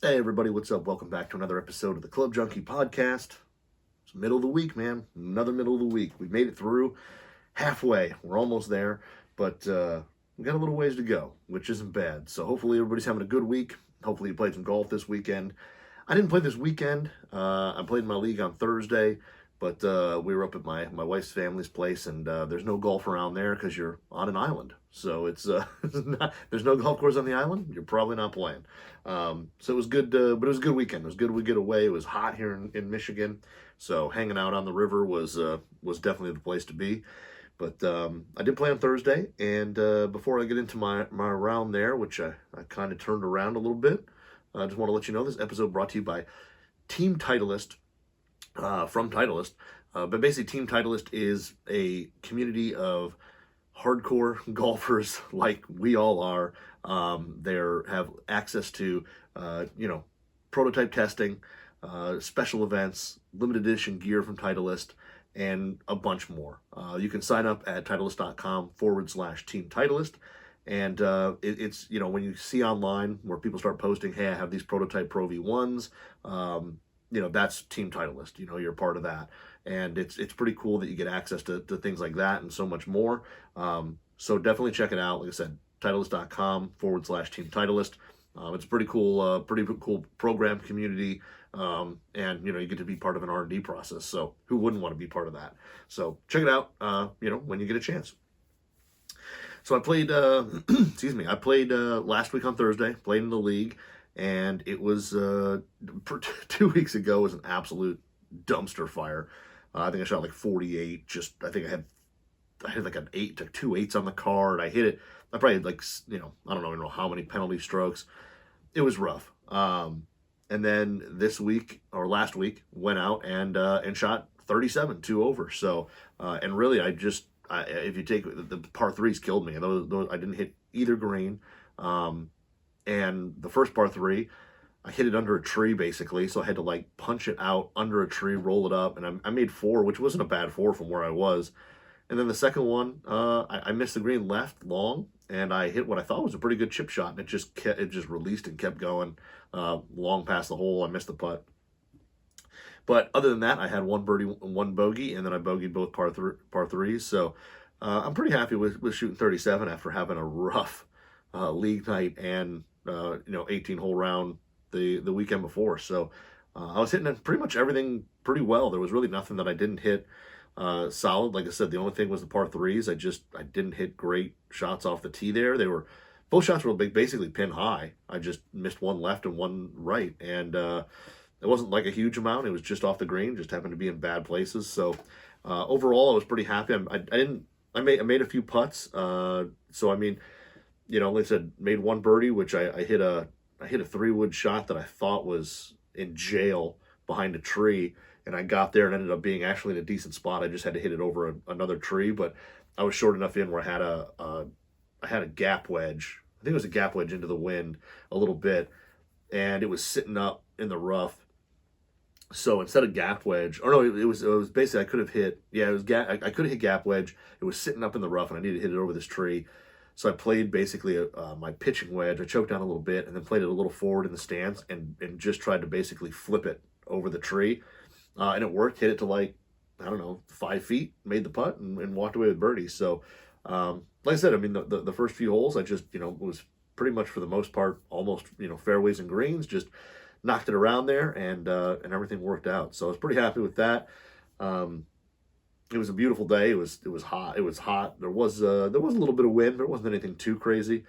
Hey everybody, what's up? Welcome back to another episode of the Club Junkie podcast. It's middle of the week, man. Another middle of the week. We made it through halfway. We're almost there, but we got a little ways to go, which isn't bad. So hopefully everybody's having a good week. Hopefully you played some golf this weekend. I didn't play this weekend. I played in my league on Thursday, but we were up at my wife's family's place, and there's no golf around there because you're on an island. So it's there's no golf course on the island. You're probably not playing. So it was good, but it was a good weekend. It was good we get away. It was hot here in Michigan, so hanging out on the river was definitely the place to be. But I did play on Thursday, and before I get into my round there, which I kind of turned around a little bit, I just want to let you know this episode brought to you by Team Titleist, from Titleist. But basically, Team Titleist is a community of hardcore golfers like we all are. They have access to, prototype testing, special events, limited edition gear from Titleist, and a bunch more. You can sign up at Titleist.com/Team Titleist. And it's, when you see online where people start posting, hey, I have these prototype Pro V1s, that's Team Titleist. You're part of that. And it's pretty cool that you get access to things like that and so much more. So definitely check it out. Like I said, Titleist.com/Team Titleist. It's a pretty cool program community. And you get to be part of an R&D process. So who wouldn't want to be part of that? So check it out, when you get a chance. So I played, I played last week on Thursday, played in the league, and it was, 2 weeks ago was an absolute dumpster fire. I think I shot like 48, I think I had like an 8 to 2 eights on the card. I hit it, I probably had like, I don't know how many penalty strokes. It was rough. And then last week, went out and shot 37, 2 over. So, and really if you take the par threes killed me. Those I didn't hit either green. And the first par three, I hit it under a tree basically. So I had to punch it out under a tree, roll it up, and I made 4, which wasn't a bad 4 from where I was. And then the second one, I missed the green left long, and I hit what I thought was a pretty good chip shot, and it just released and kept going long past the hole. I missed the putt. But other than that, I had one birdie, one bogey, and then I bogeyed both par threes. So I'm pretty happy with shooting 37 after having a rough league night and 18-hole round the weekend before. So I was hitting pretty much everything pretty well. There was really nothing that I didn't hit solid. Like I said, the only thing was the par threes. I didn't hit great shots off the tee there. Both shots were basically pin high. I just missed one left and one right, and it wasn't like a huge amount. It was just off the green, just happened to be in bad places. So overall, I was pretty happy. I made a few putts. So I mean, like I said, made one birdie, which I hit a 3-wood shot that I thought was in jail behind a tree, and I got there and ended up being actually in a decent spot. I just had to hit it over another tree, but I was short enough in where I had a gap wedge. I think it was a gap wedge into the wind a little bit, and it was sitting up in the rough. So instead of gap wedge, or no, it was basically I could have hit. Yeah, it was I could have hit gap wedge. It was sitting up in the rough, and I needed to hit it over this tree. So I played basically my pitching wedge. I choked down a little bit, and then played it a little forward in the stance, and just tried to basically flip it over the tree, and it worked. Hit it to 5 feet, made the putt, and walked away with birdie. So, like I said, I mean the first few holes, I just was pretty much for the most part almost fairways and greens, just knocked it around there, and everything worked out. So I was pretty happy with that. It was a beautiful day. It was hot. It was hot. There was a little bit of wind. There wasn't anything too crazy.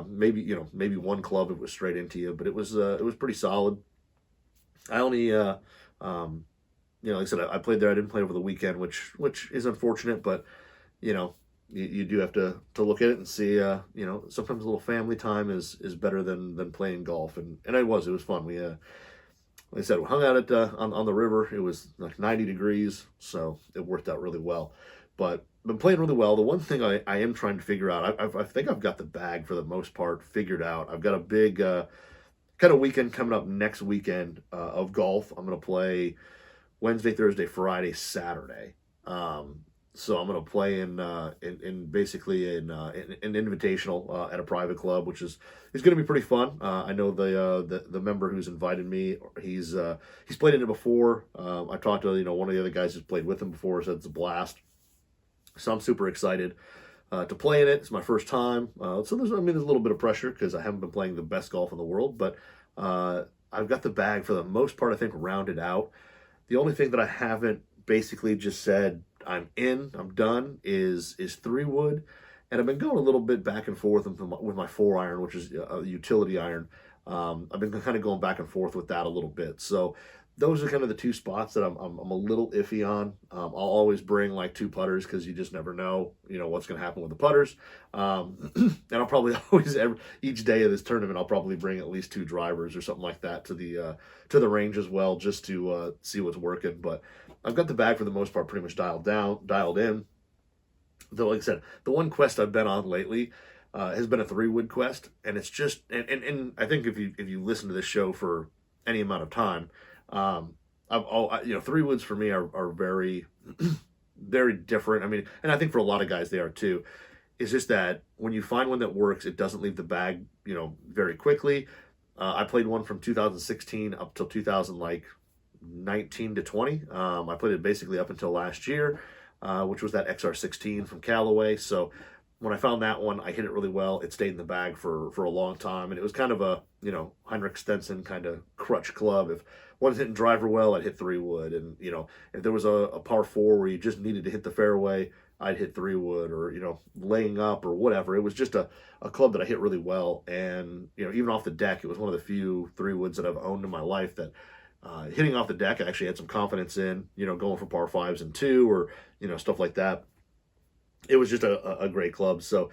Maybe one club it was straight into you, but it was pretty solid. I only like I said, I played there. I didn't play over the weekend, which is unfortunate, but you do have to look at it and see, sometimes a little family time is better than playing golf. And it was fun. We, like I said, we hung out on the river. It was like 90 degrees, so it worked out really well. But been playing really well. The one thing I am trying to figure out, I think I've got the bag for the most part figured out. I've got a big kind of weekend coming up next weekend of golf. I'm going to play Wednesday, Thursday, Friday, Saturday. So I'm going to play in basically an invitational at a private club, which is going to be pretty fun. I know the member who's invited me. He's played in it before. I talked to one of the other guys who's played with him before, said it's a blast. So I'm super excited to play in it. It's my first time, so there's a little bit of pressure because I haven't been playing the best golf in the world, but I've got the bag for the most part, I think, rounded out. The only thing that I haven't basically just said I'm done is 3-wood, and I've been going a little bit back and forth with my 4-iron, which is a utility iron. I've been kind of going back and forth with that a little bit. So those are kind of the two spots that I'm a little iffy on. I'll always bring like 2 putters because you just never know, what's going to happen with the putters. And I'll probably always, each day of this tournament, I'll probably bring at least 2 drivers or something like that to the range as well, just to see what's working. But I've got the bag for the most part pretty much dialed in. Though, like I said, the one quest I've been on lately has been a 3-wood quest, and it's just and I think if you listen to this show for any amount of time. 3-woods for me are very, very different. I mean, and I think for a lot of guys they are too. It's just that when you find one that works, it doesn't leave the bag, very quickly. I played one from 2016 up till 2019 to 20. I played it basically up until last year, which was that XR16 from Callaway. So when I found that one, I hit it really well. It stayed in the bag for a long time, and it was kind of a Heinrich Stenson kind of crutch club. If one's hitting driver well, I'd hit 3-wood, and if there was a par 4 where you just needed to hit the fairway, I'd hit 3-wood, or laying up or whatever. It was just a club that I hit really well, and even off the deck, it was one of the few 3-woods that I've owned in my life that hitting off the deck I actually had some confidence in. Going for par 5s and 2 or stuff like that. It was just a great club. So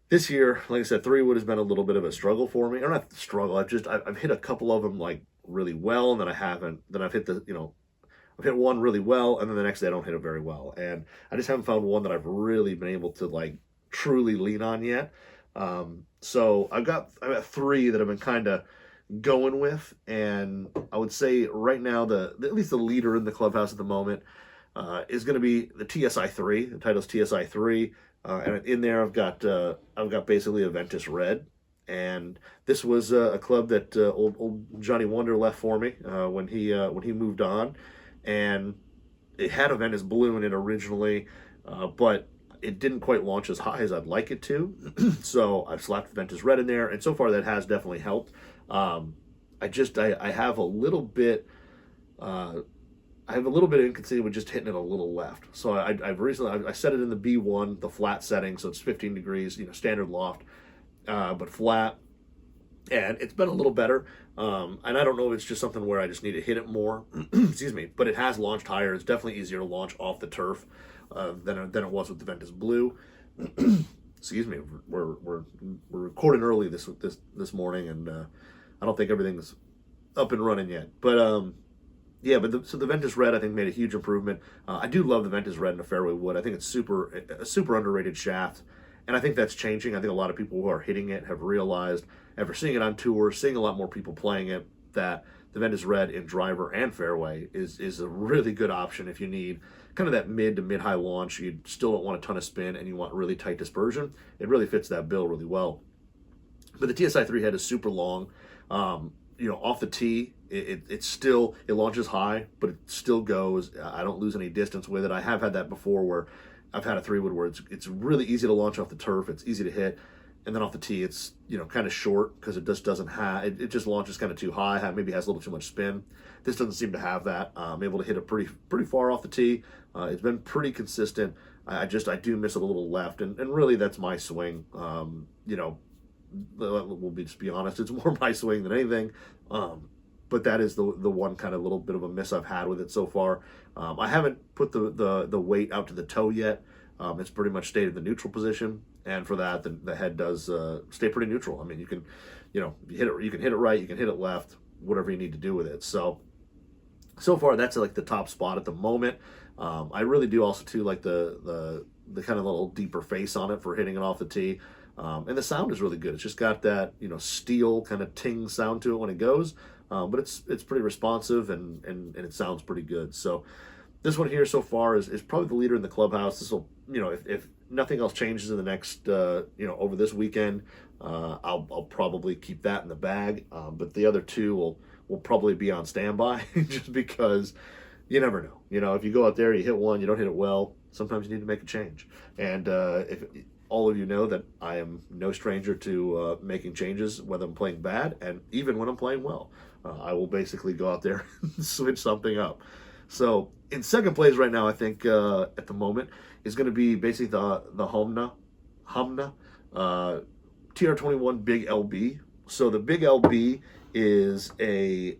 this year, like I said, 3-wood has been a little bit of a struggle for me. Or not struggle. I've hit a couple of them like really well, and then I haven't. Then I've hit I've hit one really well, and then the next day I don't hit it very well. And I just haven't found one that I've really been able to like truly lean on yet. So I've got 3 that I've been kind of going with, and I would say right now at least the leader in the clubhouse at the moment is going to be the TSI 3. The title's TSI 3, and in there I've got basically a Ventus Red, and this was a club that old Johnny Wonder left for me when he moved on, and it had a Ventus Blue in it originally, but it didn't quite launch as high as I'd like it to, so I've slapped Ventus Red in there, and so far that has definitely helped. I have a little bit. I have a little bit of inconsistency with just hitting it a little left. So I've recently set it in the B1, the flat setting, so it's 15 degrees, standard loft, but flat, and it's been a little better. And I don't know if it's just something where I just need to hit it more, excuse me, but it has launched higher. It's definitely easier to launch off the turf than it was with the Ventus Blue. Excuse me, we're recording early this morning, and I don't think everything's up and running yet, but yeah, but the Ventus Red I think made a huge improvement. I do love the Ventus Red in a fairway wood. I think it's a super underrated shaft, and I think that's changing. I think a lot of people who are hitting it have realized, after seeing it on tour, seeing a lot more people playing it, that the Ventus Red in driver and fairway is a really good option if you need kind of that mid to mid-high launch. You still don't want a ton of spin, and you want really tight dispersion. It really fits that bill really well. But the TSI 3 head is super long. Off the tee, it launches high, but it still goes. I don't lose any distance with it. I have had that before where I've had a 3-wood where it's really easy to launch off the turf. It's easy to hit, and then off the tee, it's kind of short because it just doesn't have it just launches kind of too high. Maybe has a little too much spin. This doesn't seem to have that. I'm able to hit it pretty far off the tee. It's been pretty consistent. I do miss it a little left, and really that's my swing. We'll just be honest, it's more my swing than anything. But that is the one kind of little bit of a miss I've had with it so far. I haven't put the weight out to the toe yet. It's pretty much stayed in the neutral position, and for that, the head does stay pretty neutral. I mean, you can you can hit it right, you can hit it left, whatever you need to do with it. So far, that's like the top spot at the moment. I really do also too like the kind of little deeper face on it for hitting it off the tee. And the sound is really good. It's just got that steel kind of ting sound to it when it goes, but it's pretty responsive and it sounds pretty good. So this one here so far is probably the leader in the clubhouse. This will, if nothing else changes in the next, over this weekend, I'll probably keep that in the bag. But the other two will probably be on standby just because you never know. If you go out there, you hit one, you don't hit it well, sometimes you need to make a change. And if all of you know that I am no stranger to making changes, whether I'm playing bad and even when I'm playing well. I will basically go out there and switch something up. So in second place right now, I think at the moment is going to be basically the Humna TR21 Big LB. So the Big LB is a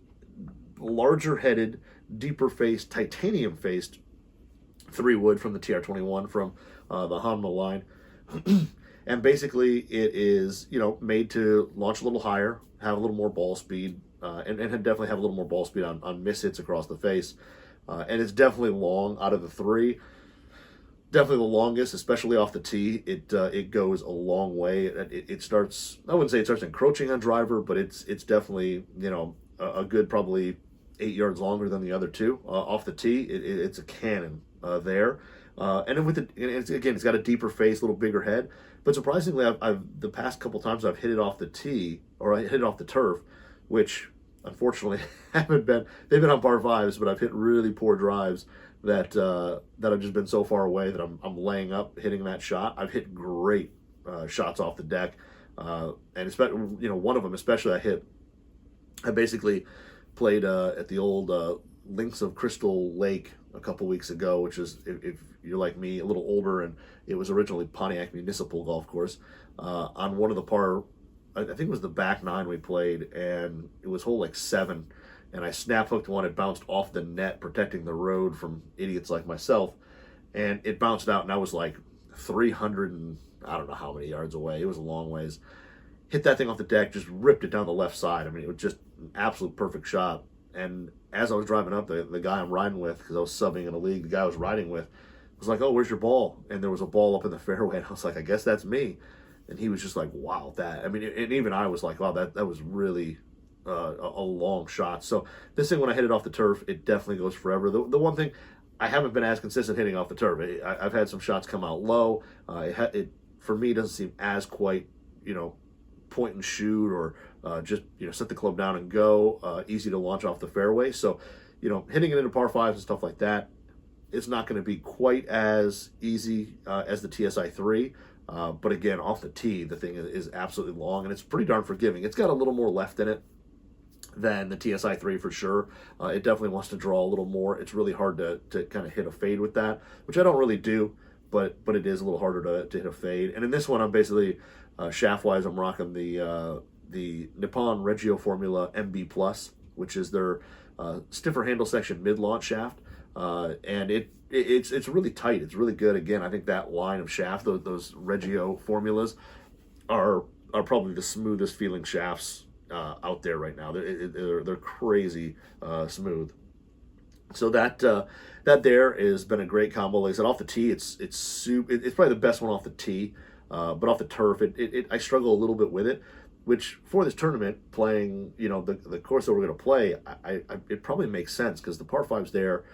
larger headed, deeper faced, titanium faced 3-wood from the TR21 from the Humna line. And basically it is, made to launch a little higher, have a little more ball speed, and definitely have a little more ball speed on miss hits across the face. And it's definitely long out of the three. Definitely the longest, especially off the tee. It goes a long way. It starts, I wouldn't say it starts encroaching on driver, but it's definitely, a good probably 8 yards longer than the other two. Off the tee, it's a cannon there. And then it's got a deeper face, a little bigger head. But surprisingly, I've the past couple times I've hit it off the tee, or I hit it off the turf, which unfortunately they've been on par fives, but I've hit really poor drives that I've just been so far away that I'm laying up hitting that shot. I've hit great shots off the deck, and especially one of them especially I basically played at the old Links of Crystal Lake a couple weeks ago, which is, if you're like me, a little older, and it was originally Pontiac Municipal Golf Course. On one of the par, I think it was the back nine we played, and it was hole like 7, and I snap hooked one. It bounced off the net, protecting the road from idiots like myself, and it bounced out, and I was like 300 and I don't know how many yards away. It was a long ways. Hit that thing off the deck, just ripped it down the left side. I mean, it was just an absolute perfect shot. And as I was driving up, the guy I'm riding with, because I was subbing in a league, the guy I was riding with was like, "Oh, where's your ball?" And there was a ball up in the fairway, and I was like, "I guess that's me." And he was just like, "Wow, that." I mean, and even I was like, "Wow, that was really a long shot." So this thing, when I hit it off the turf, it definitely goes forever. The one thing, I haven't been as consistent hitting off the turf. I've had some shots come out low. It for me doesn't seem as quite, point and shoot, or just set the club down and go, easy to launch off the fairway. So hitting it into par fives and stuff like that, it's not going to be quite as easy as the TSI 3, but again, off the tee, the thing is absolutely long, and it's pretty darn forgiving. It's got a little more left in it than the TSI 3 for sure. It definitely wants to draw a little more. It's really hard to kind of hit a fade with that, which I don't really do, but it is a little harder to hit a fade. And in this one, I'm basically shaft-wise, I'm rocking the Nippon Regio Formula MB Plus, which is their stiffer handle section mid-launch shaft, and it's really tight. It's really good. Again, I think that line of shaft, those Regio formulas, are probably the smoothest feeling shafts out there right now. They're crazy smooth. So that there has been a great combo. Like I said, off the tee, it's probably the best one off the tee. But off the turf, I struggle a little bit with it, which for this tournament, playing, the course that we're going to play, it probably makes sense, because the par fives there,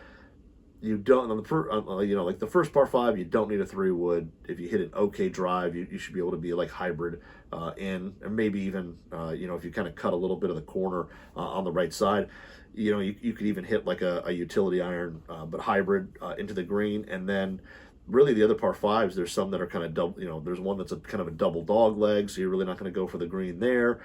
you don't, like the first par five, you don't need a 3-wood. If you hit an okay drive, you should be able to be like hybrid and maybe even, if you kind of cut a little bit of the corner on the right side, you could even hit like a utility iron, but hybrid into the green. And then really the other par fives, there's some that are kind of double, there's one that's a kind of a double dog leg, so you're really not going to go for the green there.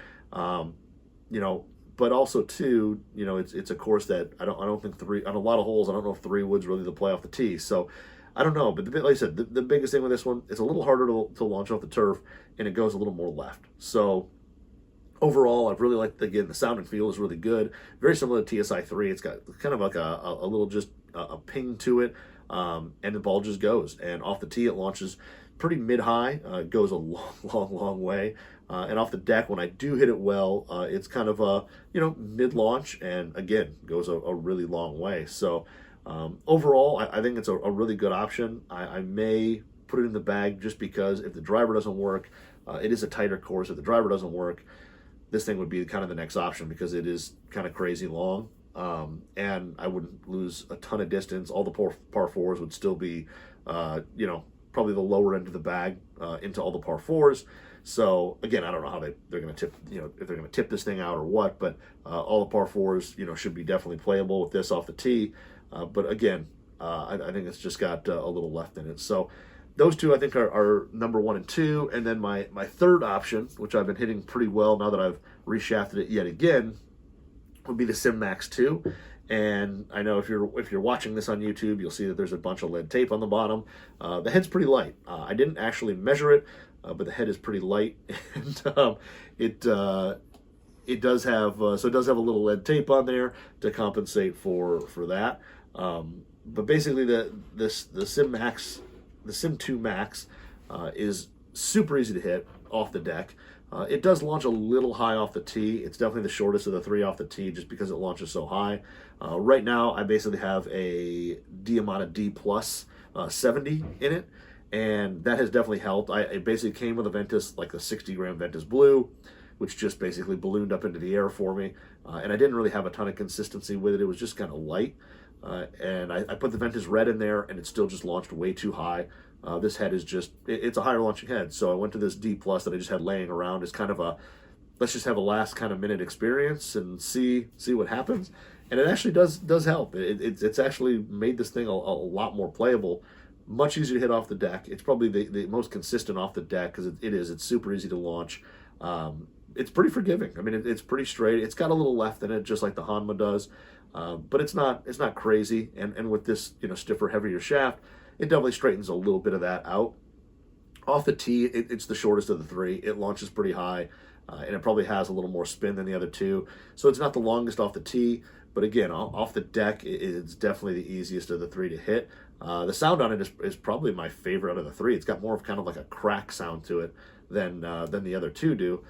But also too, it's a course that I don't think on a lot of holes, I don't know if 3-wood's really the play off the tee. So I don't know, but like I said, the biggest thing with this one, it's a little harder to launch off the turf, and it goes a little more left. So overall, I've really liked, again, the sound and feel is really good. Very similar to TSI 3. It's got kind of like a little just a ping to it, and the ball just goes. And off the tee, it launches pretty mid-high, goes a long way. And off the deck, when I do hit it well, it's kind of a, mid-launch, and again, goes a really long way. So overall, I think it's a really good option. I may put it in the bag just because if the driver doesn't work, it is a tighter course. If the driver doesn't work, this thing would be kind of the next option, because it is kind of crazy long. and I wouldn't lose a ton of distance. All the par fours would still be, probably the lower end of the bag into all the par fours. So again, I don't know how they're going to tip, if they're going to tip this thing out or what, but all the par fours, should be definitely playable with this off the tee. But again, I think it's just got a little left in it. So those two I think are number 1 and 2. And then my third option, which I've been hitting pretty well now that I've reshafted it yet again, would be the Sim Max 2. And I know if you're watching this on YouTube, you'll see that there's a bunch of lead tape on the bottom. The head's pretty light. I didn't actually measure it, but the head is pretty light, and it does have a little lead tape on there to compensate for that. But basically, the Sim 2 Max is super easy to hit off the deck. It does launch a little high off the tee. It's definitely the shortest of the 3 off the tee just because it launches so high. Right now, I basically have a Diamante D Plus 70 in it, and that has definitely helped. It basically came with a Ventus, like a 60-gram Ventus Blue, which just basically ballooned up into the air for me. And I didn't really have a ton of consistency with it. It was just kind of light. And I put the Ventus Red in there, and it still just launched way too high. This head is it's a higher launching head. So I went to this D Plus that I just had laying around as kind of let's just have a last kind of minute experience and see what happens. And it actually does help. It's actually made this thing a lot more playable, much easier to hit off the deck. It's probably the most consistent off the deck because it's super easy to launch. It's pretty forgiving. I mean, it's pretty straight. It's got a little left in it, just like the Hanma does, but it's not crazy. And with this stiffer, heavier shaft, it definitely straightens a little bit of that out. Off the tee, it's the shortest of the 3. It launches pretty high, and it probably has a little more spin than the other 2. So it's not the longest off the tee, but again, off the deck, it's definitely the easiest of the 3 to hit. The sound on it is probably my favorite out of the 3. It's got more of kind of like a crack sound to it than the other 2 do.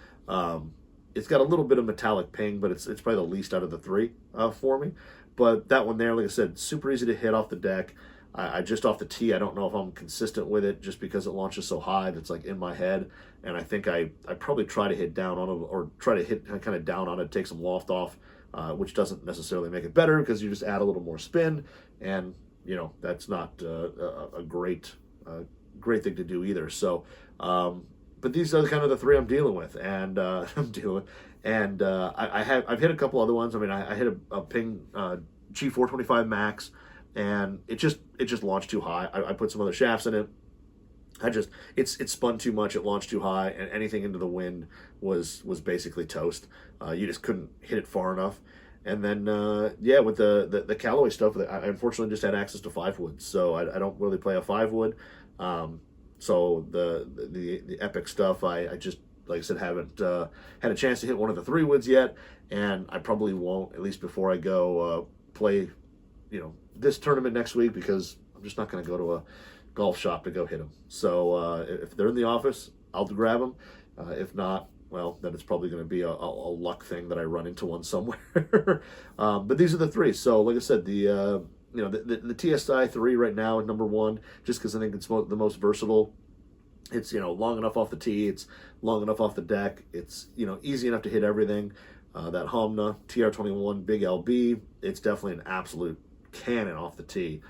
It's got a little bit of metallic ping, but it's probably the least out of the 3 for me. But that one there, like I said, super easy to hit off the deck. I just off the tee, I don't know if I'm consistent with it just because it launches so high that's like in my head. And I think I probably try to hit down on it, or try to hit kind of down on it, take some loft off, which doesn't necessarily make it better because you just add a little more spin. And, that's not a great thing to do either. So, but these are kind of the 3 I'm dealing with, and I've hit a couple other ones. I mean, I hit a Ping G425 Max, and it just launched too high. I put some other shafts in it. It spun too much. It launched too high, and anything into the wind was basically toast. You just couldn't hit it far enough. And then with the Callaway stuff, I unfortunately just had access to 5-wood, so I don't really play a 5-wood. So the Epic stuff, I just, like I said, haven't had a chance to hit one of the 3-woods yet, and I probably won't, at least before I go play, this tournament next week, because I'm just not going to go to a golf shop to go hit them. So if they're in the office, I'll grab them. If not, well, then it's probably going to be a luck thing that I run into one somewhere. But these are the 3. So like I said, the TSI 3 right now is number 1, just because I think it's the most versatile. It's long enough off the tee, it's long enough off the deck, it's easy enough to hit everything. That Homna TR21 Big LB, it's definitely an absolute cannon off the tee.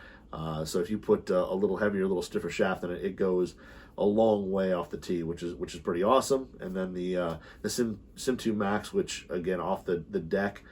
So if you put a little heavier, a little stiffer shaft in it, it goes a long way off the tee, which is pretty awesome. And then the Sim 2 Max, which again off the deck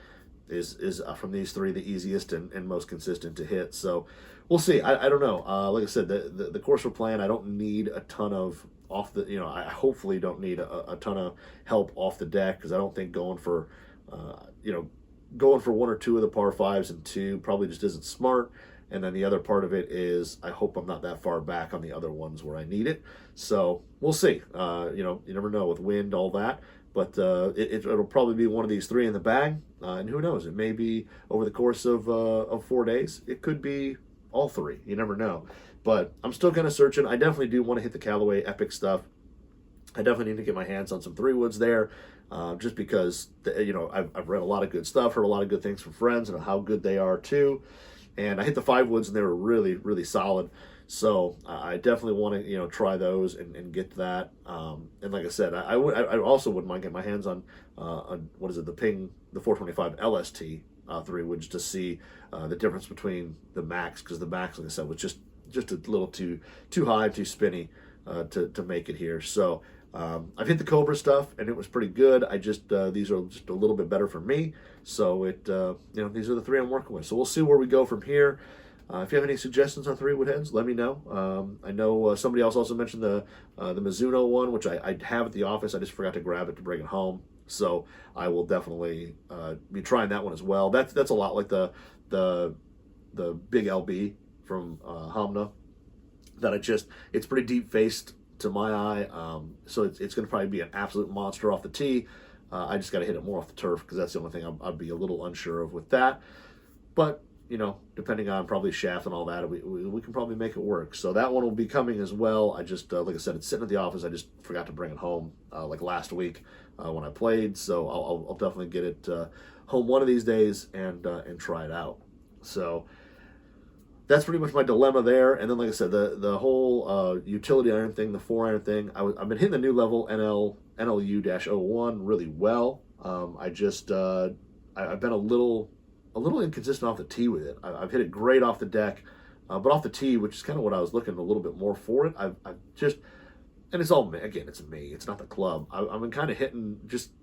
is from these 3 the easiest and most consistent to hit. So we'll see. I don't know. Like I said, the course we're playing, I don't need a ton of off the. I hopefully don't need a ton of help off the deck, because I don't think going for 1 or 2 of the par 5s and 2 probably just isn't smart. And then the other part of it is I hope I'm not that far back on the other ones where I need it. So we'll see. You never know with wind, all that. But it'll probably be one of these 3 in the bag. And who knows? It may be over the course of 4 days. It could be all 3. You never know. But I'm still kind of searching. I definitely do want to hit the Callaway Epic stuff. I definitely need to get my hands on some 3-woods there. Just because, I've read a lot of good stuff, heard a lot of good things from friends and how good they are too. And I hit the 5-woods and they were really, really solid. So I definitely want to, try those and get that. And like I said, I also wouldn't mind getting my hands on what is it, the Ping, the 425 LST, 3 wood just to see the difference between the Max, because the Max, like I said, was just a little too high, too spinny to make it here. So I've hit the Cobra stuff, and it was pretty good. I just these are just a little bit better for me. So these are the 3 I'm working with. So we'll see where we go from here. If you have any suggestions on 3 wood heads, let me know. I know somebody else also mentioned the Mizuno one, which I have at the office. I just forgot to grab it to bring it home. So I will definitely be trying that one as well. That's a lot like the big LB from Hamna. That it's pretty deep faced to my eye. So it's going to probably be an absolute monster off the tee. I just got to hit it more off the turf, because that's the only thing I'd be a little unsure of with that. But depending on probably shaft and all that, we can probably make it work. So that one will be coming as well. I just, like I said, it's sitting at the office. I just forgot to bring it home like last week when I played. So I'll definitely get it home one of these days and try it out. So that's pretty much my dilemma there. And then, like I said, the whole utility iron thing, the 4-iron thing, I've been hitting the new level NLU-01 really well. I've been a little inconsistent off the tee with it. I've hit it great off the deck, but off the tee, which is kind of what I was looking a little bit more for it. I've just, and it's all me. Again, it's me. It's not the club. I've been kind of hitting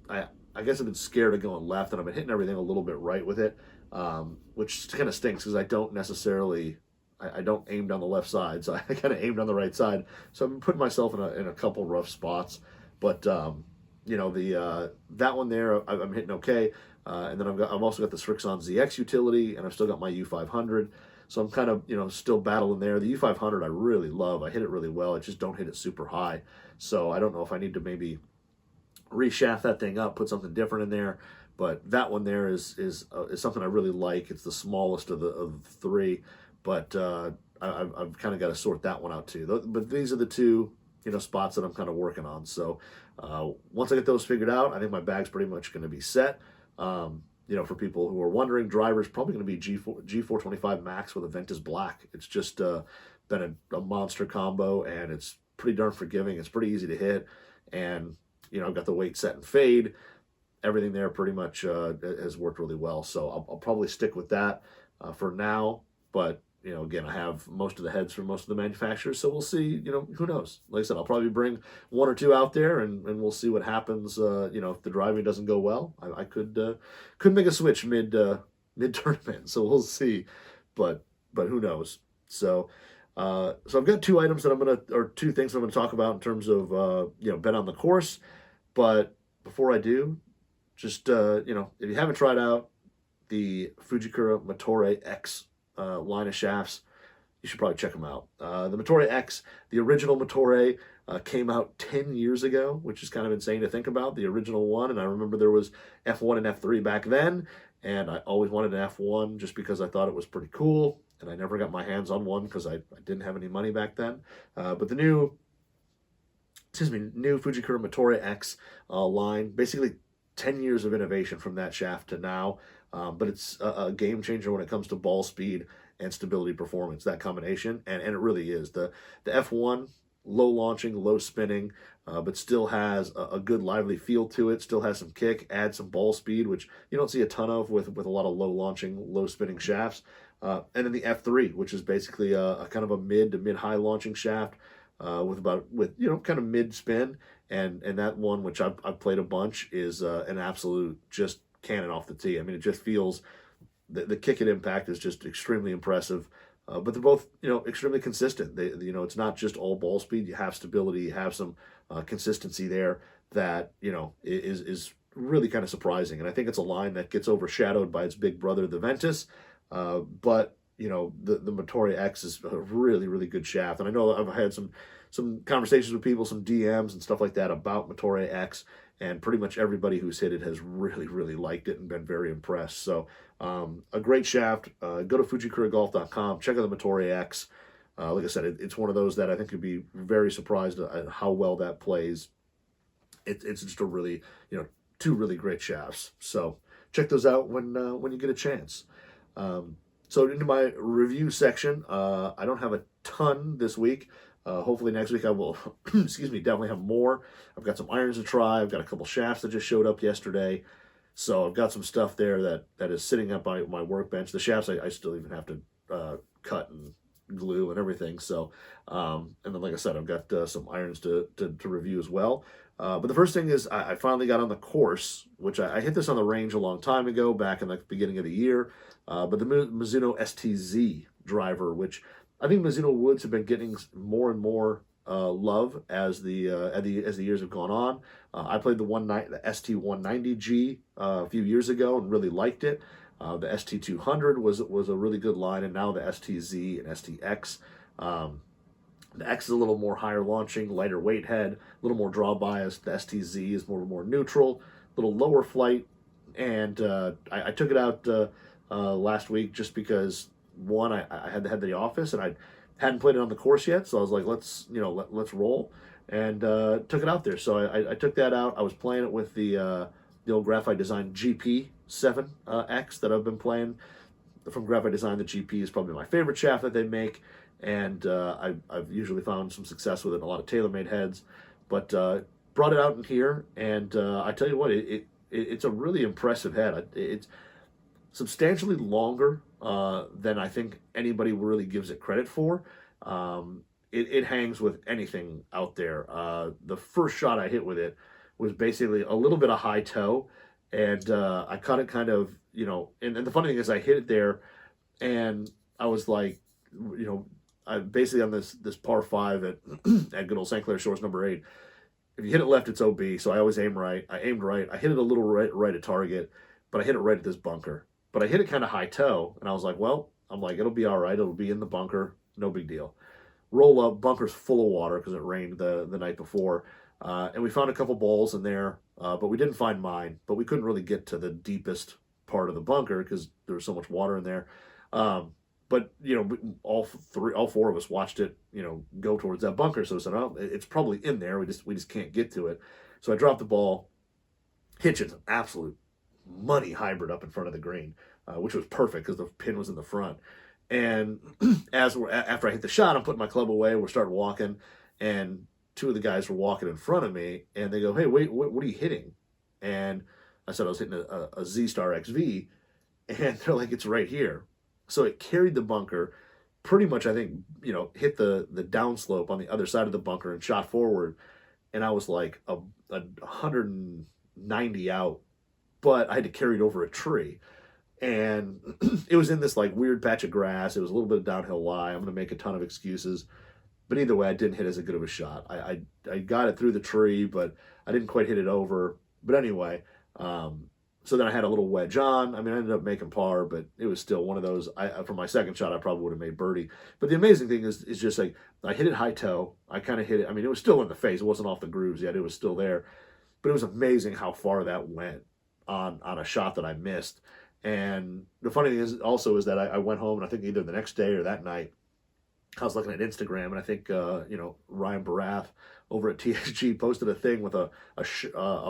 I guess I've been scared of going left, and I've been hitting everything a little bit right with it, which kind of stinks, because I don't necessarily, I don't aim down the left side, so I kind of aimed on the right side. So I've been putting myself in a couple rough spots, but that one there, I'm hitting okay. And then I've also got the Srixon ZX utility, and I've still got my U500. So I'm kind of, still battling there. The U500 I really love. I hit it really well. I just don't hit it super high. So I don't know if I need to maybe reshaft that thing up, put something different in there. But that one there is something I really like. It's the smallest of the 3, but I've kind of got to sort that one out too. But these are the 2 spots that I'm kind of working on. So once I get those figured out, I think my bag's pretty much going to be set. For people who are wondering, driver's probably going to be G425 Max with a Ventus Black. It's just been a monster combo, and it's pretty darn forgiving. It's pretty easy to hit, and I've got the weight set and fade. Everything there pretty much has worked really well. So I'll probably stick with that for now. But again, I have most of the heads from most of the manufacturers, so we'll see. Who knows? Like I said, I'll probably bring 1 or 2 out there, and we'll see what happens. If the driving doesn't go well, I could make a switch mid tournament. So we'll see, but who knows? So I've got 2 items that 2 things I'm gonna talk about in terms of bet on the course. But before I do, just if you haven't tried out the Fujikura Motore X line of shafts, you should probably check them out. The Motore X, the original Motore, came out 10 years ago, which is kind of insane to think about, the original one. And I remember there was F1 and F3 back then, and I always wanted an F1 just because I thought it was pretty cool, and I never got my hands on one because I didn't have any money back then. But the new Fujikura Motore X line, basically 10 years of innovation from that shaft to now. But it's a game changer when it comes to ball speed and stability performance, that combination. And it really is. The F1, low launching, low spinning, but still has a good lively feel to it, still has some kick, adds some ball speed, which you don't see a ton of with a lot of low launching, low spinning shafts. And then the F3, which is basically a kind of a mid to mid-high launching shaft with kind of mid spin. And that one, which I've played a bunch, is an absolute just cannon off the tee. I mean, it just feels, the kick at impact is just extremely impressive. But they're both, extremely consistent. It's not just all ball speed. You have stability, you have some consistency there that, is really kind of surprising. And I think it's a line that gets overshadowed by its big brother, the Ventus. But the Motore X is a really, really good shaft. And I know I've had some conversations with people, some DMs and stuff like that about Motore X, and pretty much everybody who's hit it has really, really liked it and been very impressed. So a great shaft. Go to FujikuraGolf.com, check out the Motore X. Like I said, it's one of those that I think you'd be very surprised at how well that plays. It's just a really, 2 really great shafts. So check those out when you get a chance. So into my review section, I don't have a ton this week. Hopefully next week I will, definitely have more. I've got some irons to try. I've got a couple shafts that just showed up yesterday. So I've got some stuff there that is sitting up on my workbench. The shafts I still even have to cut and glue and everything. So, and then like I said, I've got some irons to review as well. But the first thing is I finally got on the course, which I hit this on the range a long time ago, back in the beginning of the year. But the Mizuno ST-Z driver, which I think Mizuno woods have been getting more and more love as the years have gone on. I played the ST-190G a few years ago and really liked it. The ST-200 was a really good line, and now the ST-Z and ST-X. The X is a little more higher launching, lighter weight head, a little more draw bias. The ST-Z is more neutral, a little lower flight, and I took it out last week just because one, I had the office and I hadn't played it on the course yet, so I was like, let's roll, and took it out there. So I took that out. I was playing it with the old Graphite Design GP7X that I've been playing from Graphite Design. The GP is probably my favorite shaft that they make, and I've usually found some success with it in a lot of TaylorMade heads. But brought it out in here, and I tell you what, it's a really impressive head. It's substantially longer than I think anybody really gives it credit for. It hangs with anything out there. The first shot I hit with it was basically a little bit of high toe, and I caught it kind of, and the funny thing is I hit it there, and I was like, I basically on this par 5 at good old St. Clair Shores number 8. If you hit it left, it's OB, so I always aim right. I aimed right. I hit it a little right at target, but I hit it right at this bunker. But I hit it kind of high toe, and I was like, well, it'll be all right. It'll be in the bunker. No big deal. Roll up, bunker's full of water because it rained the night before. And we found a couple balls in there, but we didn't find mine. But we couldn't really get to the deepest part of the bunker because there was so much water in there. But all four of us watched it, go towards that bunker. So I said, oh, it's probably in there. We just can't get to it. So I dropped the ball, hitching an absolute money hybrid up in front of the green, which was perfect because the pin was in the front. And after I hit the shot, I'm putting my club away. We're starting walking, and two of the guys were walking in front of me, and they go, "Hey, wait, what are you hitting?" And I said I was hitting a Z-Star XV, and they're like, "It's right here." So it carried the bunker, pretty much. I think hit the downslope on the other side of the bunker and shot forward, and I was like a 190 out, but I had to carry it over a tree. And it was in this like weird patch of grass. It was a little bit of downhill lie. I'm going to make a ton of excuses. But either way, I didn't hit as good of a shot. I got it through the tree, but I didn't quite hit it over. But anyway, so then I had a little wedge on. I ended up making par, but it was still one of those. For my second shot, I probably would have made birdie. But the amazing thing is just like I hit it high toe. I kind of hit it. It was still in the face. It wasn't off the grooves yet. It was still there. But it was amazing how far that went on a shot that I missed. And the funny thing is that I went home, and I think either the next day or that night, I was looking at Instagram, and I think Ryan Barath over at TSG posted a thing with a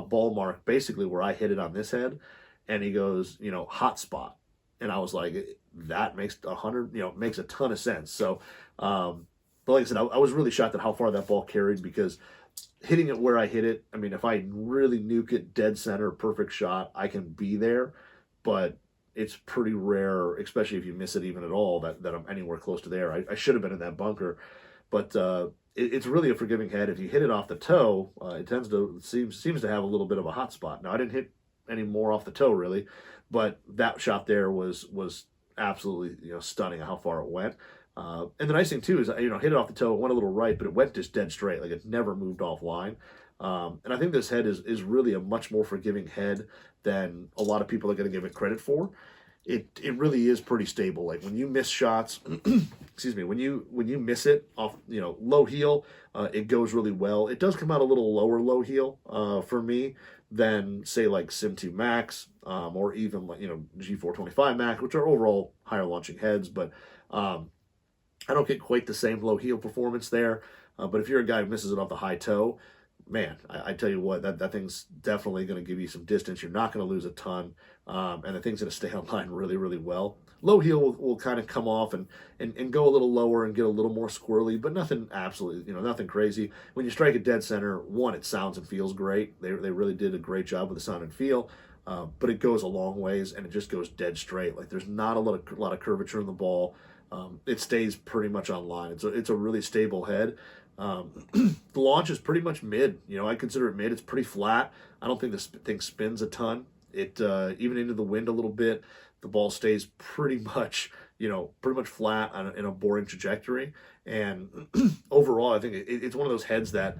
ball mark basically where I hit it on this head, and he goes, hot spot, and I was like, that makes makes a ton of sense. So, but like I said, I was really shocked at how far that ball carried, because hitting it where I hit it, if I really nuke it dead center, perfect shot, I can be there. But it's pretty rare, especially if you miss it even at all, that I'm anywhere close to there. I should have been in that bunker. But it's really a forgiving head. If you hit it off the toe, it seems to have a little bit of a hot spot. Now, I didn't hit any more off the toe, really. But that shot there was absolutely stunning how far it went. And the nice thing, too, is hit it off the toe. It went a little right, but it went just dead straight. Like, it never moved offline. And I think this head is really a much more forgiving head than a lot of people are going to give it credit for. It really is pretty stable. Like when you miss shots, excuse me, when you miss it off low heel, it goes really well. It does come out a little low heel for me than say like Sim 2 Max or even like G425 Max, which are overall higher launching heads. But I don't get quite the same low heel performance there. But if you're a guy who misses it off the high toe, man, I tell you what, that thing's definitely going to give you some distance. You're not going to lose a ton, and the thing's going to stay on line really, really well. Low heel will kind of come off and go a little lower and get a little more squirrely, but nothing absolutely, nothing crazy. When you strike it dead center, one, it sounds and feels great. They really did a great job with the sound and feel. but it goes a long ways and it just goes dead straight. Like there's not a lot of curvature in the ball. It stays pretty much on line. It's a really stable head. The launch is pretty much mid. I consider it mid. It's pretty flat. I don't think this thing spins a ton. It even into the wind a little bit, the ball stays pretty much flat in a boring trajectory. And overall, I think it's one of those heads that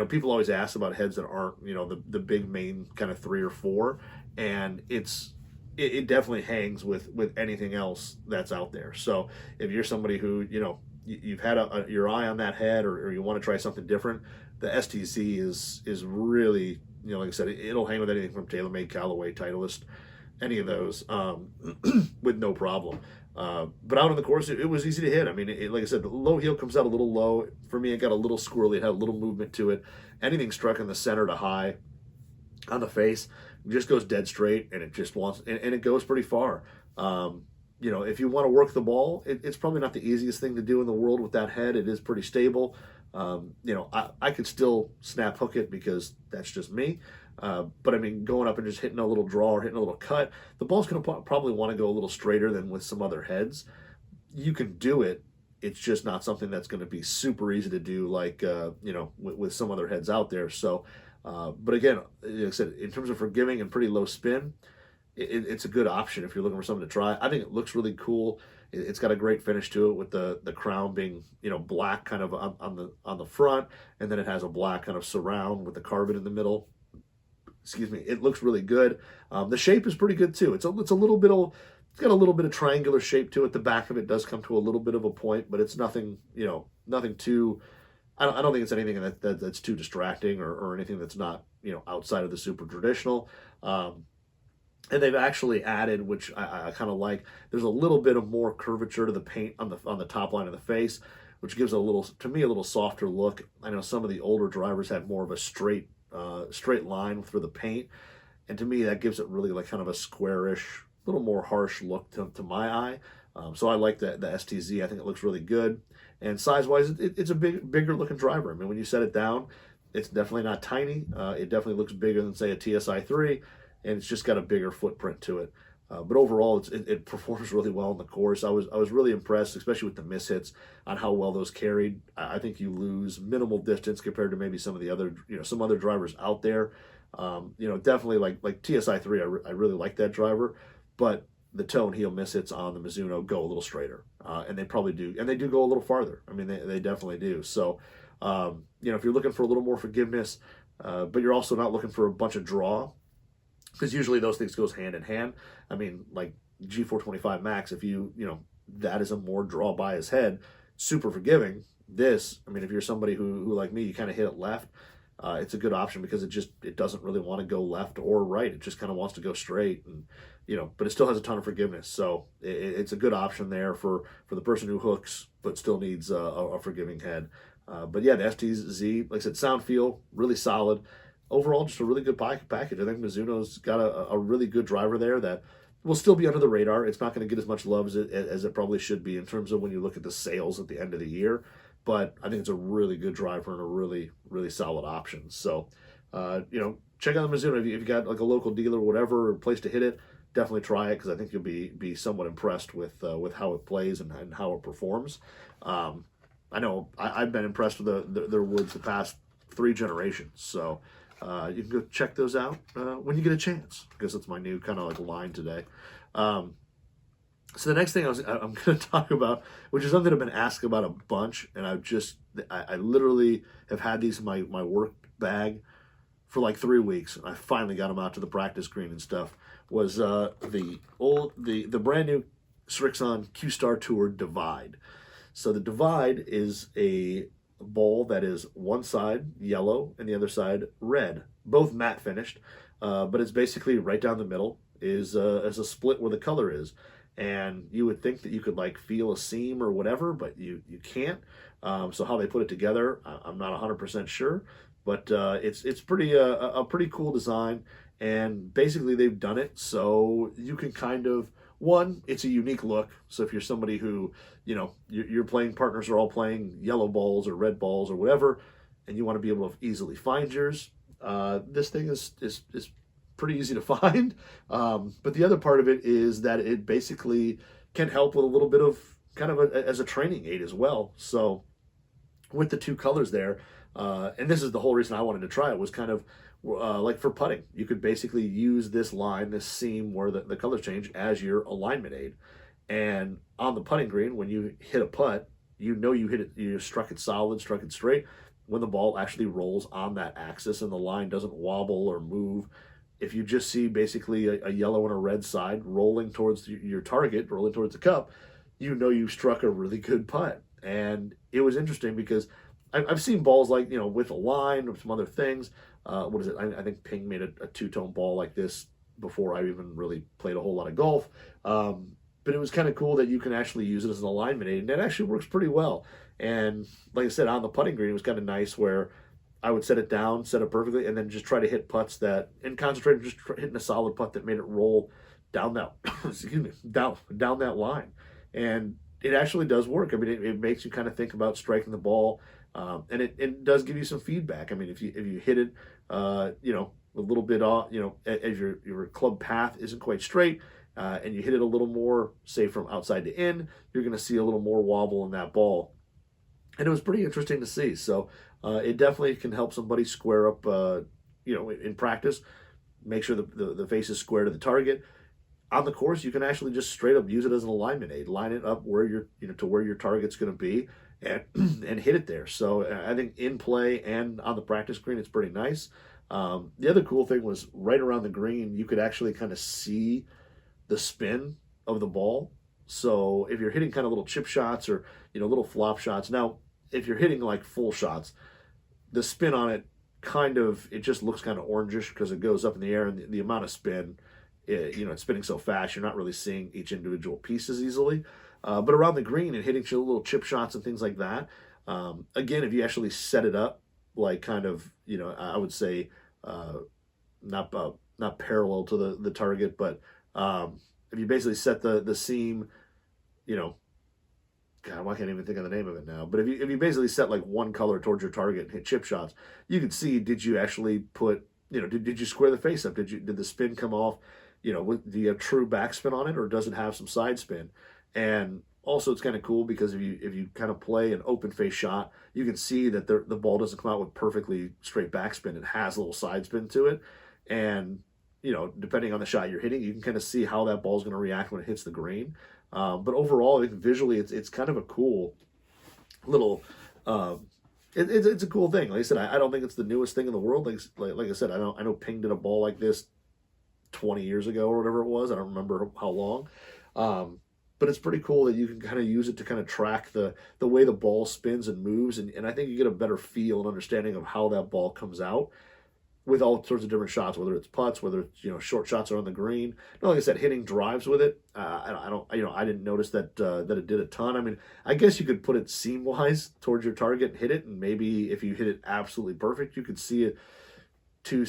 people always ask about heads that aren't the big main kind of 3 or 4, and it definitely hangs with anything else that's out there. So if you're somebody who you've had your eye on that head, or you want to try something different, the ST-Z is really, like I said, it'll hang with anything from TaylorMade, Callaway, Titleist, any of those, with no problem. But out on the course, it was easy to hit. I mean, like I said, the low heel comes out a little low. For me, it got a little squirrely. It had a little movement to it. Anything struck in the center to high on the face just goes dead straight, and it just wants, and it goes pretty far. If you want to work the ball, it's probably not the easiest thing to do in the world with that head. It is pretty stable. I could still snap hook it because that's just me. But I mean, going up and just hitting a little draw or hitting a little cut, the ball's going to probably want to go a little straighter than with some other heads. You can do it. It's just not something that's going to be super easy to do, like, with some other heads out there. So, but again, like I said, in terms of forgiving and pretty low spin, it's a good option if you're looking for something to try. I think it looks really cool. It's got a great finish to it, with the crown being black kind of on the front, and then it has a black kind of surround with the carbon in the middle. Excuse me. It looks really good. The shape is pretty good too. It's got a little bit of triangular shape to it. The back of it does come to a little bit of a point, but it's nothing too. I don't think it's anything that's too distracting or anything that's not outside of the super traditional. And they've actually added, which I kind of like, there's a little bit of more curvature to the paint on the top line of the face, which gives to me a little softer look. I know some of the older drivers had more of a straight line through the paint, and to me that gives it really like kind of a squarish, little more harsh look to my eye. So I like the ST-Z. I think it looks really good, and size-wise, it's a bigger looking driver. I mean, when you set it down, it's definitely not tiny. It definitely looks bigger than, say, a TSI 3. And it's just got a bigger footprint to it. But overall, it performs really well on the course. I was really impressed, especially with the mishits, on how well those carried. I think you lose minimal distance compared to maybe some of the other, some other drivers out there. Definitely like TSI 3, I really like that driver, but the toe and heel mishits on the Mizuno go a little straighter, and they probably do, and they do go a little farther. I mean, they definitely do. So, if you're looking for a little more forgiveness, but you're also not looking for a bunch of draw, because usually those things goes hand in hand. I mean, like G425 Max, if that is a more draw bias head, super forgiving. This, I mean, if you're somebody who like me, you kind of hit it left, it's a good option because it doesn't really want to go left or right. It just kind of wants to go straight, and but it still has a ton of forgiveness. So it's a good option there for the person who hooks but still needs a forgiving head. But yeah, the ST-Z, like I said, sound, feel, really solid. Overall, just a really good package. I think Mizuno's got a really good driver there that will still be under the radar. It's not going to get as much love as it probably should be in terms of when you look at the sales at the end of the year. But I think it's a really good driver and a really, really solid option. So, check out the Mizuno. If you got like a local dealer or whatever, or place to hit it, definitely try it, because I think you'll be somewhat impressed with how it plays and how it performs. I know I've been impressed with their woods the past 3 generations. So, you can go check those out when you get a chance, because that's my new kind of like line today. So the next thing I'm going to talk about, which is something I've been asked about a bunch, and I literally have had these in my work bag for like 3 weeks, and I finally got them out to the practice green and stuff, was the brand new Srixon Q-Star Tour Divide. So the Divide is a ball that is one side yellow and the other side red, both matte finished, but it's basically right down the middle is a split where the color is, and you would think that you could like feel a seam or whatever, but you can't. So how they put it together, I'm not 100% sure, but it's pretty a pretty cool design, and basically they've done it so you can kind of, one, it's a unique look. So if you're somebody who, your playing partners are all playing yellow balls or red balls or whatever, and you want to be able to easily find yours, this thing is pretty easy to find. But the other part of it is that it basically can help with a little bit of kind of as a training aid as well. So with the two colors there, and this is the whole reason I wanted to try it, was kind of like for putting. You could basically use this line, this seam where the colors change, as your alignment aid. And on the putting green, when you hit a putt, you know you hit it, you struck it solid, struck it straight. When the ball actually rolls on that axis and the line doesn't wobble or move, if you just see basically a yellow and a red side rolling towards your target, rolling towards the cup, you know you struck a really good putt. And it was interesting because I've seen balls like, with a line or some other things. What is it? I think Ping made a two-tone ball like this before I even really played a whole lot of golf. But it was kind of cool that you can actually use it as an alignment aid, and it actually works pretty well. And like I said, on the putting green, it was kind of nice where I would set it down, set it perfectly, and then just try to hit putts and concentrate on just hitting a solid putt that made it roll down that, excuse me, down that line. And it actually does work. I mean, it makes you kind of think about striking the ball, and it does give you some feedback. I mean, if you hit it, a little bit off, as your club path isn't quite straight, and you hit it a little more, say from outside to in, you're going to see a little more wobble in that ball. And it was pretty interesting to see. So it definitely can help somebody square up, in practice, make sure the face is square to the target. On the course, you can actually just straight up use it as an alignment aid, line it up where to where your target's going to be, and and hit it there. So I think in play and on the practice green, it's pretty nice. The other cool thing was right around the green, you could actually kind of see the spin of the ball. So if you're hitting kind of little chip shots or little flop shots, now if you're hitting like full shots, the spin on it it just looks kind of orangish because it goes up in the air, and the amount of spin, it's spinning so fast, you're not really seeing each individual piece as easily. But around the green and hitting little chip shots and things like that, again, if you actually set it up like kind of, I would say not parallel to the target, but if you basically set the seam, God, I can't even think of the name of it now. But if you basically set like one color towards your target and hit chip shots, you can see, did you actually put, did you square the face up? Did the spin come off? Do you have true backspin on it, or does it have some side spin? And also, it's kind of cool because if you kind of play an open face shot, you can see that the ball doesn't come out with perfectly straight backspin. It has a little side spin to it, and depending on the shot you're hitting, you can kind of see how that ball's going to react when it hits the green. But overall, I think visually, it's kind of a cool little. It's a cool thing. Like I said, I don't think it's the newest thing in the world. Like I said, I know Ping did a ball like this 20 years ago or whatever it was. I don't remember how long. But it's pretty cool that you can kind of use it to kind of track the way the ball spins and moves, and I think you get a better feel and understanding of how that ball comes out with all sorts of different shots, whether it's putts, whether it's short shots are on the green. Like I said, hitting drives with it. I didn't notice that it did a ton. I mean, I guess you could put it seam wise towards your target and hit it, and maybe if you hit it absolutely perfect, you could see it two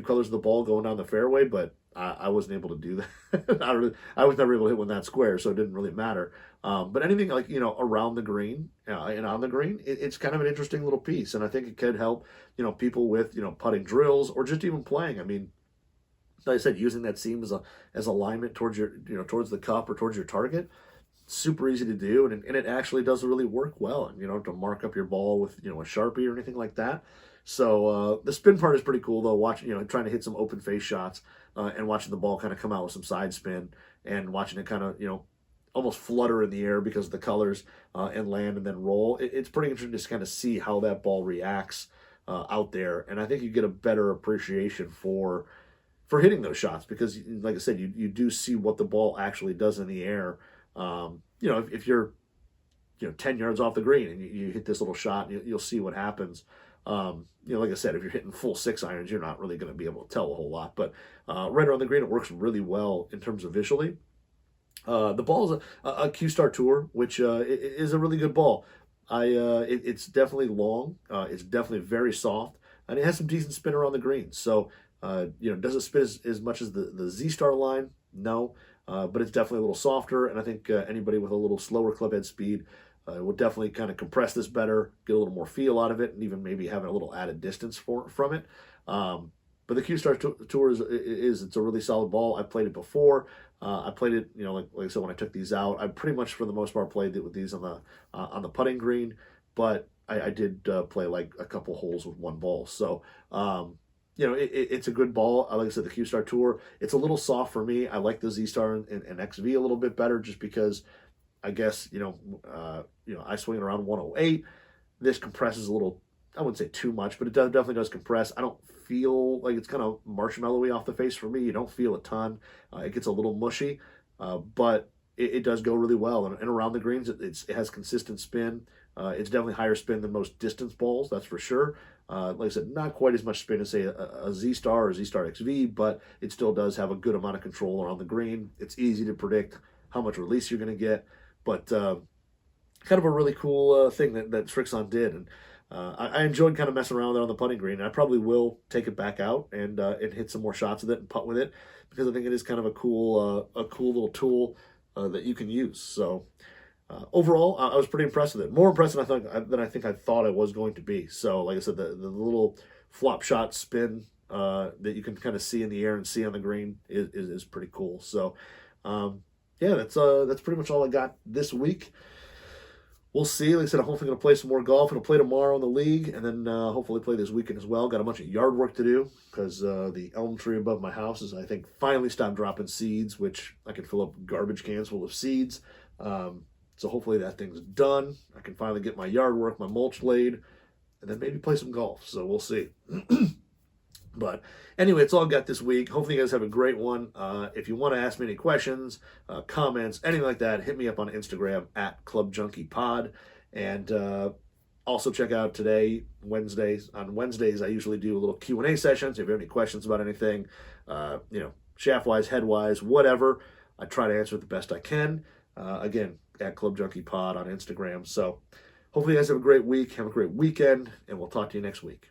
colors of the ball going down the fairway. But I wasn't able to do that. I was never able to hit one that square, so it didn't really matter. But anything like around the green and on the green, it's kind of an interesting little piece, and I think it could help people with putting drills or just even playing. I mean, like I said, using that seam as alignment towards your towards the cup or towards your target, super easy to do, and it actually does really work well. And you don't have to mark up your ball with a Sharpie or anything like that. So the spin part is pretty cool though. Watching trying to hit some open face shots and watching the ball kind of come out with some side spin and watching it kind of almost flutter in the air because of the colors and land and then roll. It's pretty interesting to kind of see how that ball reacts out there, and I think you get a better appreciation for hitting those shots because, like I said, you do see what the ball actually does in the air. If you're 10 yards off the green and you hit this little shot, you'll see what happens. Like I said, if you're hitting full 6-irons, you're not really going to be able to tell a whole lot. But right around the green, it works really well in terms of visually. The ball is a Q-Star Tour, which is a really good ball. It's definitely long. It's definitely very soft, and it has some decent spin around the green. So, does it spin as much as the Z-Star line? No, but it's definitely a little softer, and I think anybody with a little slower club head speed will definitely kind of compress this better, get a little more feel out of it, and even maybe have a little added distance from it. But the Q-Star Tour is it's a really solid ball. I've played it before. I played it, like I said, when I took these out. I pretty much, for the most part, played it with these on the putting green. But I did play like a couple holes with one ball. So, it's a good ball. Like I said, the Q-Star Tour, it's a little soft for me. I like the Z-Star and XV a little bit better just because I guess, I swing it around 108. This compresses a little, I wouldn't say too much, but it definitely does compress. I don't feel like it's kind of marshmallowy off the face for me. You don't feel a ton. It gets a little mushy, but it does go really well. And around the greens, it has consistent spin. It's definitely higher spin than most distance balls, that's for sure. Like I said, not quite as much spin as, say, a Z-Star or Z-Star XV, but it still does have a good amount of control around the green. It's easy to predict how much release you're going to get, but kind of a really cool thing that Srixon did. And I enjoyed kind of messing around with it on the putting green. And I probably will take it back out and hit some more shots with it and putt with it, because I think it is kind of a cool little tool that you can use. So overall, I was pretty impressed with it. More impressed than I think I thought I was going to be. So, like I said, the little flop shot spin that you can kind of see in the air and see on the green is pretty cool. So, yeah, that's pretty much all I got this week. We'll see. Like I said, I'm hopefully going to play some more golf. I'm going to play tomorrow in the league, and then hopefully play this weekend as well. Got a bunch of yard work to do because the elm tree above my house is, I think, finally stopped dropping seeds, which I can fill up garbage cans full of seeds. So hopefully that thing's done. I can finally get my yard work, my mulch laid, and then maybe play some golf. So we'll see. But anyway, it's all I've got this week. Hopefully you guys have a great one. If you want to ask me any questions, comments, anything like that, hit me up on Instagram at ClubJunkiePod. And also check out today, Wednesdays. On Wednesdays, I usually do a little Q&A sessions. If you have any questions about anything, shaft-wise, head-wise, whatever, I try to answer it the best I can. Again, at ClubJunkiePod on Instagram. So hopefully you guys have a great week, have a great weekend, and we'll talk to you next week.